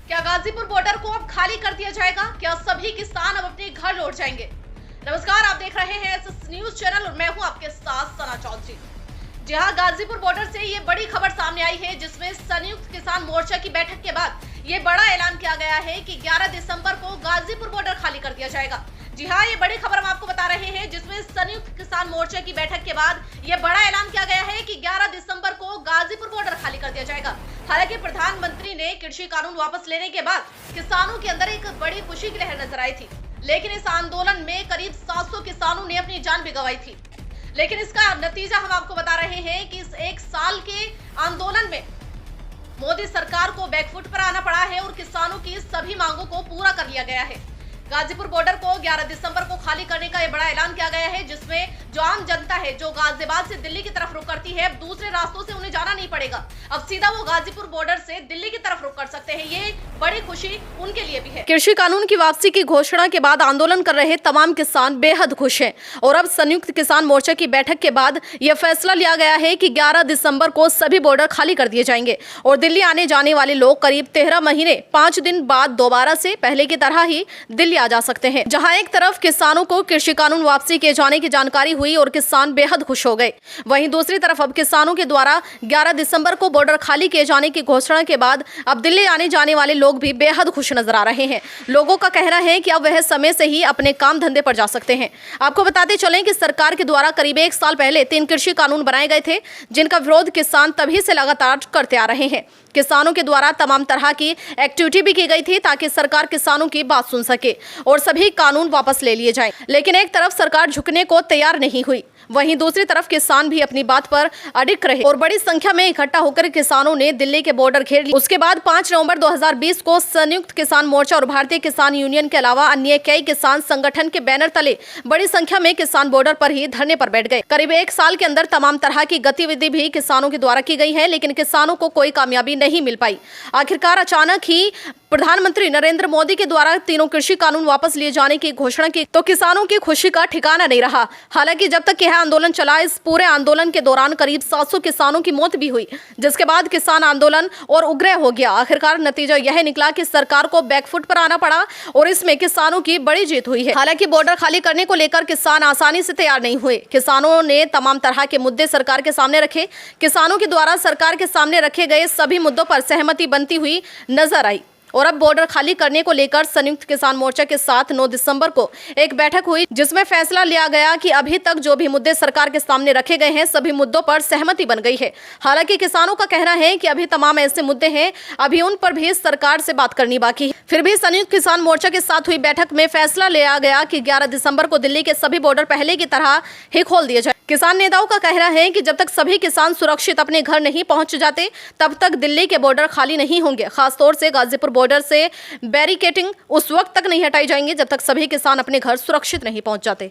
क्या गाजीपुर बॉर्डर को अब खाली कर दिया जाएगा? क्या सभी किसान अब अपने घर लौट जाएंगे? नमस्कार, आप देख रहे हैं एसएस न्यूज चैनल और मैं हूं आपके साथ सना चौधरी। जी हां, गाजीपुर बॉर्डर से ये बड़ी खबर सामने आई है, जिसमें संयुक्त किसान मोर्चा की बैठक के बाद ये बड़ा ऐलान किया गया है कि 11 दिसंबर को गाजीपुर बॉर्डर खाली कर दिया जाएगा। जी हाँ, ये बड़ी खबर हम आपको बता रहे हैं, जिसमें संयुक्त किसान मोर्चा की बैठक के बाद ये बड़ा ऐलान किया गया है कि 11 दिसंबर को गाजीपुर बॉर्डर खाली कर दिया जाएगा। हालांकि प्रधानमंत्री ने कृषि कानून वापस लेने के बाद किसानों के अंदर एक बड़ी खुशी की लहर नजर आई थी, लेकिन इस आंदोलन में करीब 700 किसानों ने अपनी जान भी गंवाई थी। लेकिन इसका नतीजा हम आपको बता रहे हैं कि इस एक साल के आंदोलन में मोदी सरकार को बैकफुट पर आना पड़ा है और किसानों की सभी मांगों को पूरा कर लिया गया है। गाजीपुर बॉर्डर को 11 दिसंबर को खाली करने का ये बड़ा ऐलान किया गया है, जिसमें जो आम जनता है जो गाजियाबाद से दिल्ली की तरफ रुख करती है, अब दूसरे रास्तों से उन्हें जाना नहीं पड़ेगा। अब सीधा वो गाजीपुर बॉर्डर से दिल्ली की तरफ रुख कर सकते हैं। ये बड़ी खुशी उनके लिए भी है। कृषि कानून की वापसी की घोषणा के बाद आंदोलन कर रहे तमाम किसान बेहद खुश हैं और अब संयुक्त किसान मोर्चा की बैठक के बाद यह फैसला लिया गया है कि 11 दिसंबर को सभी बॉर्डर खाली कर दिए जाएंगे और दिल्ली आने जाने वाले लोग करीब 13 महीने 5 दिन बाद दोबारा से पहले की तरह ही दिल्ली आ जा सकते हैं। जहां एक तरफ किसानों को कृषि कानून वापसी किए जाने की जानकारी हुई और किसान बेहद खुश हो गए, वहीं दूसरी तरफ अब किसानों के द्वारा 11 दिसंबर को बॉर्डर खाली किए जाने की घोषणा के बाद अब दिल्ली आने जाने वाले लोग भी बेहद खुश नजर आ रहे हैं। लोगों का कहना है कि अब वह समय से ही अपने काम धंधे पर जा सकते हैं। आपको बताते चलें कि सरकार के द्वारा करीब 1 साल पहले 3 कृषि कानून बनाए गए थे, जिनका विरोध किसान तभी से लगातार करते आ रहे हैं। किसानों के द्वारा तमाम तरह की एक्टिविटी भी की गई थी ताकि सरकार किसानों की बात सुन सके और सभी कानून वापस ले लिए जाएं। लेकिन एक तरफ सरकार झुकने को तैयार नहीं हुई, वहीं दूसरी तरफ किसान भी अपनी बात पर अडिग रहे और बड़ी संख्या में इकट्ठा होकर किसानों ने दिल्ली के बॉर्डर घेर लिए। उसके बाद 5 नवंबर 2020 को संयुक्त किसान मोर्चा और भारतीय किसान यूनियन के अलावा अन्य कई किसान संगठन के बैनर तले बड़ी संख्या में किसान बॉर्डर पर ही धरने पर बैठ गए। करीब 1 साल के अंदर तमाम तरह की गतिविधि भी किसानों के द्वारा की गई है, लेकिन किसानों को कोई कामयाबी नहीं मिल पाई। आखिरकार अचानक ही प्रधानमंत्री नरेंद्र मोदी के द्वारा तीनों कृषि कानून वापस लिए जाने की घोषणा की तो किसानों की खुशी का ठिकाना नहीं रहा। हालांकि जब तक यह आंदोलन चला, इस पूरे आंदोलन के दौरान करीब 700 किसानों की मौत भी हुई, जिसके बाद किसान आंदोलन और उग्र हो गया। आखिरकार नतीजा यह निकला कि सरकार को बैकफुट पर आना पड़ा और इसमें किसानों की बड़ी जीत हुई है। हालांकि बॉर्डर खाली करने को लेकर किसान आसानी से तैयार नहीं हुए। किसानों ने तमाम तरह के मुद्दे सरकार के सामने रखे। किसानों के द्वारा सरकार के सामने रखे गए सभी मुद्दों पर सहमति बनती हुई नजर आई और अब बॉर्डर खाली करने को लेकर संयुक्त किसान मोर्चा के साथ 9 दिसंबर को एक बैठक हुई, जिसमें फैसला लिया गया कि अभी तक जो भी मुद्दे सरकार के सामने रखे गए हैं, सभी मुद्दों पर सहमति बन गई है। हालांकि किसानों का कहना है कि अभी तमाम ऐसे मुद्दे हैं, अभी उन पर भी सरकार से बात करनी बाकी है। फिर भी संयुक्त किसान मोर्चा के साथ हुई बैठक में फैसला लिया गया कि 11 दिसंबर को दिल्ली के सभी बॉर्डर पहले की तरह ही खोल दिए जाए। किसान नेताओं का कहना है कि जब तक सभी किसान सुरक्षित अपने घर नहीं पहुंच जाते, तब तक दिल्ली के बॉर्डर खाली नहीं होंगे। खासतौर से गाजीपुर बॉर्डर से बैरिकेडिंग उस वक्त तक नहीं हटाई जाएंगी जब तक सभी किसान अपने घर सुरक्षित नहीं पहुंच जाते।